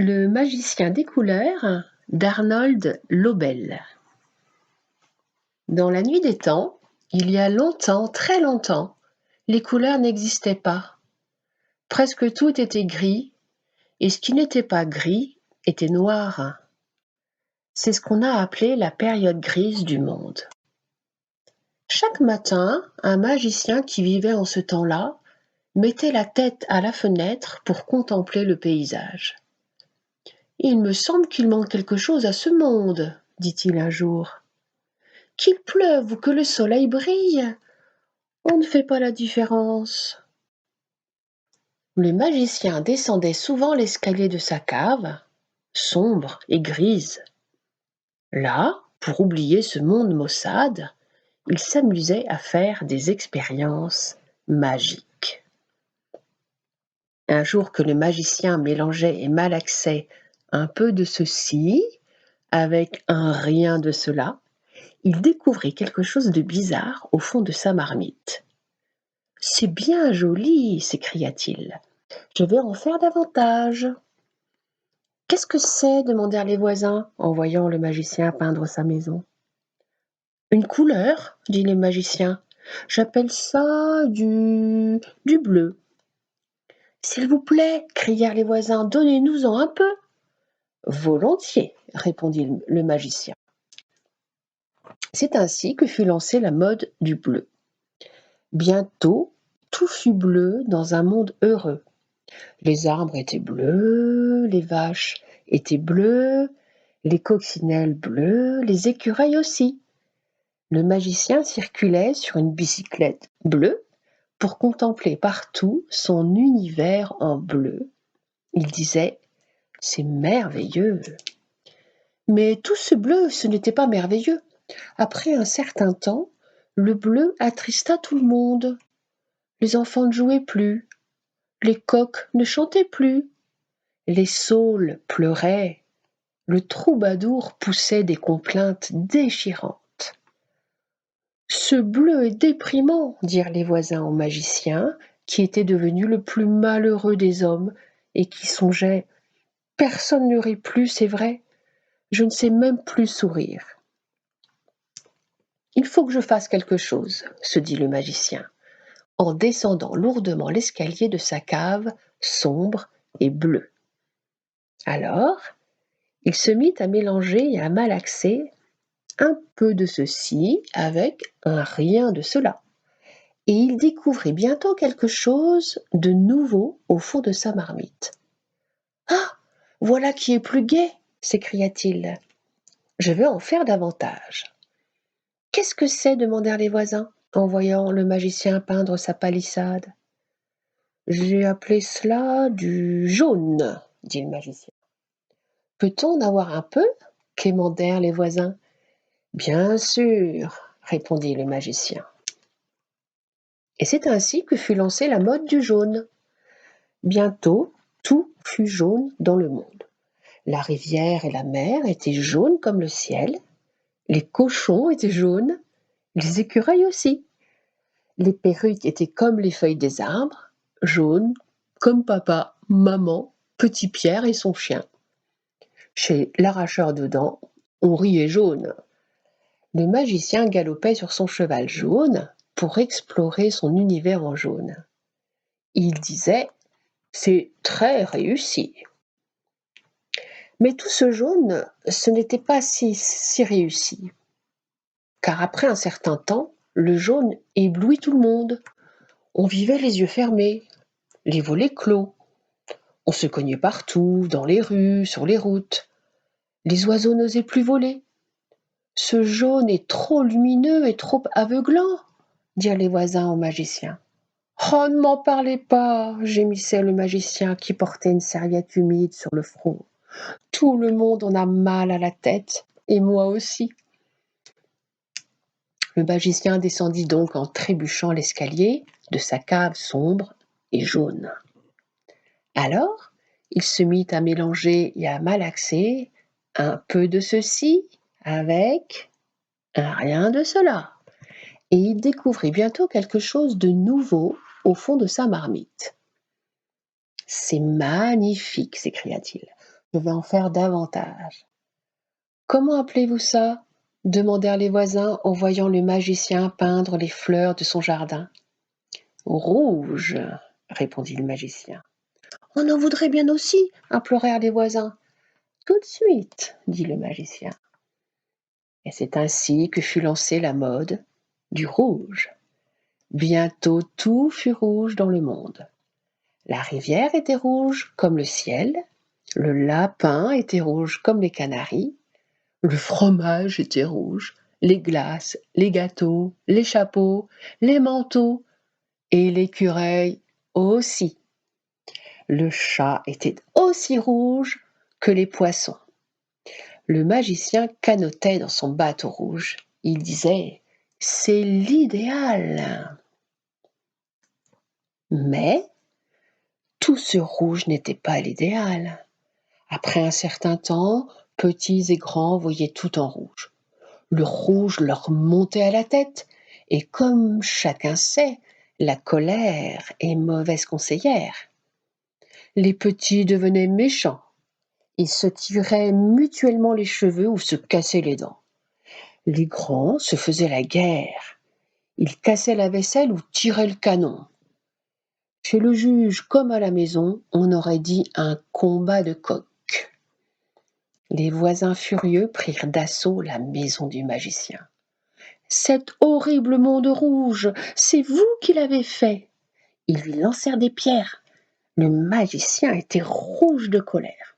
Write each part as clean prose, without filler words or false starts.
Le magicien des couleurs d'Arnold Lobel. Dans la nuit des temps, il y a longtemps, très longtemps, les couleurs n'existaient pas. Presque tout était gris, et ce qui n'était pas gris était noir. C'est ce qu'on a appelé la période grise du monde. Chaque matin, un magicien qui vivait en ce temps-là mettait la tête à la fenêtre pour contempler le paysage. « Il me semble qu'il manque quelque chose à ce monde, dit-il un jour. Qu'il pleuve ou que le soleil brille, on ne fait pas la différence. » Le magicien descendait souvent l'escalier de sa cave, sombre et grise. Là, pour oublier ce monde maussade, il s'amusait à faire des expériences magiques. Un jour que le magicien mélangeait et malaxait un peu de ceci avec un rien de cela, il découvrit quelque chose de bizarre au fond de sa marmite. « C'est bien joli, s'écria-t-il. Je vais en faire davantage. » « Qu'est-ce que c'est » demandèrent les voisins en voyant le magicien peindre sa maison. « Une couleur, dit le magicien. J'appelle ça du bleu. »« S'il vous plaît, crièrent les voisins, donnez-nous-en un peu. »« Volontiers, répondit le magicien. C'est ainsi que fut lancée la mode du bleu. Bientôt, tout fut bleu dans un monde heureux. Les arbres étaient bleus, les vaches étaient bleues, les coccinelles bleues, les écureuils aussi. Le magicien circulait sur une bicyclette bleue pour contempler partout son univers en bleu. Il disait « C'est merveilleux !» Mais tout ce bleu, ce n'était pas merveilleux. Après un certain temps, le bleu attrista tout le monde. Les enfants ne jouaient plus, les coqs ne chantaient plus, les saules pleuraient, le troubadour poussait des complaintes déchirantes. « Ce bleu est déprimant, » dirent les voisins au magicien, qui était devenu le plus malheureux des hommes et qui songeait « Personne ne rit plus, c'est vrai, je ne sais même plus sourire. » « Il faut que je fasse quelque chose, » se dit le magicien, en descendant lourdement l'escalier de sa cave sombre et bleue. Alors, il se mit à mélanger et à malaxer un peu de ceci avec un rien de cela. Et il découvrit bientôt quelque chose de nouveau au fond de sa marmite. « Ah, voilà qui est plus gai !» s'écria-t-il. « Je vais en faire davantage. » « Qu'est-ce que c'est » demandèrent les voisins, en voyant le magicien peindre sa palissade. « J'ai appelé cela du jaune, » dit le magicien. « Peut-on en avoir un peu » quémandèrent les voisins. « Bien sûr, » répondit le magicien. Et c'est ainsi que fut lancée la mode du jaune. Bientôt, tout fut jaune dans le monde. La rivière et la mer étaient jaunes comme le ciel, les cochons étaient jaunes, les écureuils aussi. Les perruques étaient comme les feuilles des arbres, jaunes, comme papa, maman, Petit Pierre et son chien. Chez l'arracheur de dents, on riait jaune. Le magicien galopait sur son cheval jaune pour explorer son univers en jaune. Il disait « C'est très réussi ». Mais tout ce jaune, ce n'était pas si réussi. Car après un certain temps, le jaune éblouit tout le monde. On vivait les yeux fermés, les volets clos. On se cognait partout, dans les rues, sur les routes. Les oiseaux n'osaient plus voler. « Ce jaune est trop lumineux et trop aveuglant » dirent les voisins au magicien. « Oh, ne m'en parlez pas » gémissait le magicien qui portait une serviette humide sur le front. « Tout le monde en a mal à la tête, et moi aussi. » Le magicien descendit donc en trébuchant l'escalier de sa cave sombre et jaune. Alors, il se mit à mélanger et à malaxer un peu de ceci avec un rien de cela. Et il découvrit bientôt quelque chose de nouveau au fond de sa marmite. « C'est magnifique » s'écria-t-il. Je vais en faire davantage. Comment appelez-vous ça? Demandèrent les voisins en voyant le magicien peindre les fleurs de son jardin. Rouge, répondit le magicien. On en voudrait bien aussi, implorèrent les voisins. Tout de suite, dit le magicien. Et c'est ainsi que fut lancée la mode du rouge. Bientôt tout fut rouge dans le monde. La rivière était rouge comme le ciel, le lapin était rouge comme les canaris, le fromage était rouge, les glaces, les gâteaux, les chapeaux, les manteaux et l'écureuil aussi. Le chat était aussi rouge que les poissons. Le magicien canotait dans son bateau rouge. Il disait « C'est l'idéal !» Mais tout ce rouge n'était pas l'idéal. Après un certain temps, petits et grands voyaient tout en rouge. Le rouge leur montait à la tête, et comme chacun sait, la colère est mauvaise conseillère. Les petits devenaient méchants. Ils se tiraient mutuellement les cheveux ou se cassaient les dents. Les grands se faisaient la guerre. Ils cassaient la vaisselle ou tiraient le canon. Chez le juge comme à la maison, on aurait dit un combat de coqs. Les voisins furieux prirent d'assaut la maison du magicien. « Cet horrible monde rouge, c'est vous qui l'avez fait !» Ils lui lancèrent des pierres. Le magicien était rouge de colère.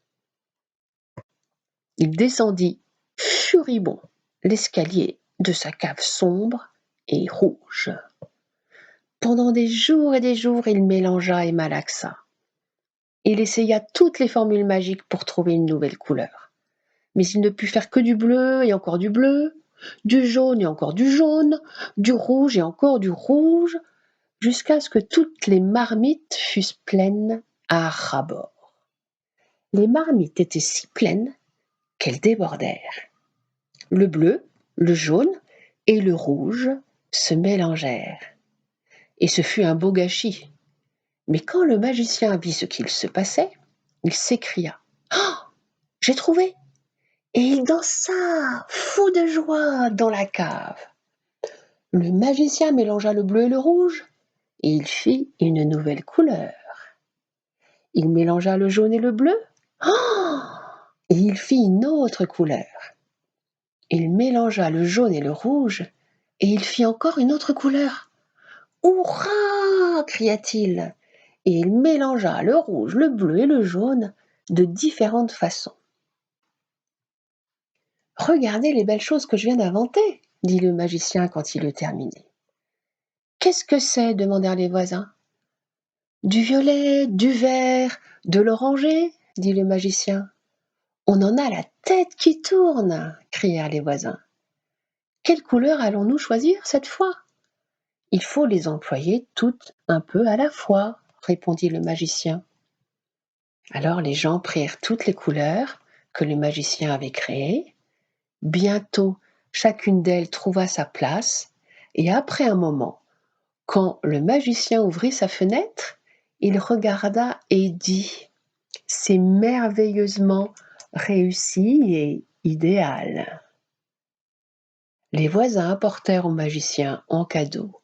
Il descendit, furibond, l'escalier de sa cave sombre et rouge. Pendant des jours et des jours, il mélangea et malaxa. Il essaya toutes les formules magiques pour trouver une nouvelle couleur. Mais il ne put faire que du bleu et encore du bleu, du jaune et encore du jaune, du rouge et encore du rouge, jusqu'à ce que toutes les marmites fussent pleines à ras-bord. Les marmites étaient si pleines qu'elles débordèrent. Le bleu, le jaune et le rouge se mélangèrent. Et ce fut un beau gâchis. Mais quand le magicien vit ce qu'il se passait, il s'écria « Oh, j'ai trouvé !» Et il dansa, fou de joie, dans la cave. Le magicien mélangea le bleu et le rouge, et il fit une nouvelle couleur. Il mélangea le jaune et le bleu, oh, et il fit une autre couleur. Il mélangea le jaune et le rouge, et il fit encore une autre couleur. « Hurrah !» cria-t-il, et il mélangea le rouge, le bleu et le jaune de différentes façons. « Regardez les belles choses que je viens d'inventer !» dit le magicien quand il eut terminé. « Qu'est-ce que c'est ?» demandèrent les voisins. « Du violet, du vert, de l'oranger ?» dit le magicien. « On en a la tête qui tourne !» crièrent les voisins. « Quelle couleur allons-nous choisir cette fois ?»« Il faut les employer toutes un peu à la fois, » répondit le magicien. Alors les gens prirent toutes les couleurs que le magicien avait créées. Bientôt, chacune d'elles trouva sa place, et après un moment, quand le magicien ouvrit sa fenêtre, il regarda et dit « C'est merveilleusement réussi et idéal. » Les voisins apportèrent au magicien en cadeau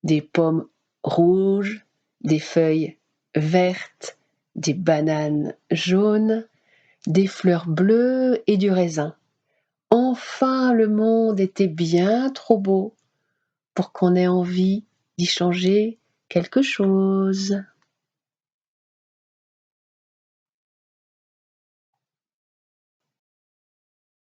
des pommes rouges, des feuilles vertes, des bananes jaunes, des fleurs bleues et du raisin. Enfin, le monde était bien trop beau pour qu'on ait envie d'y changer quelque chose.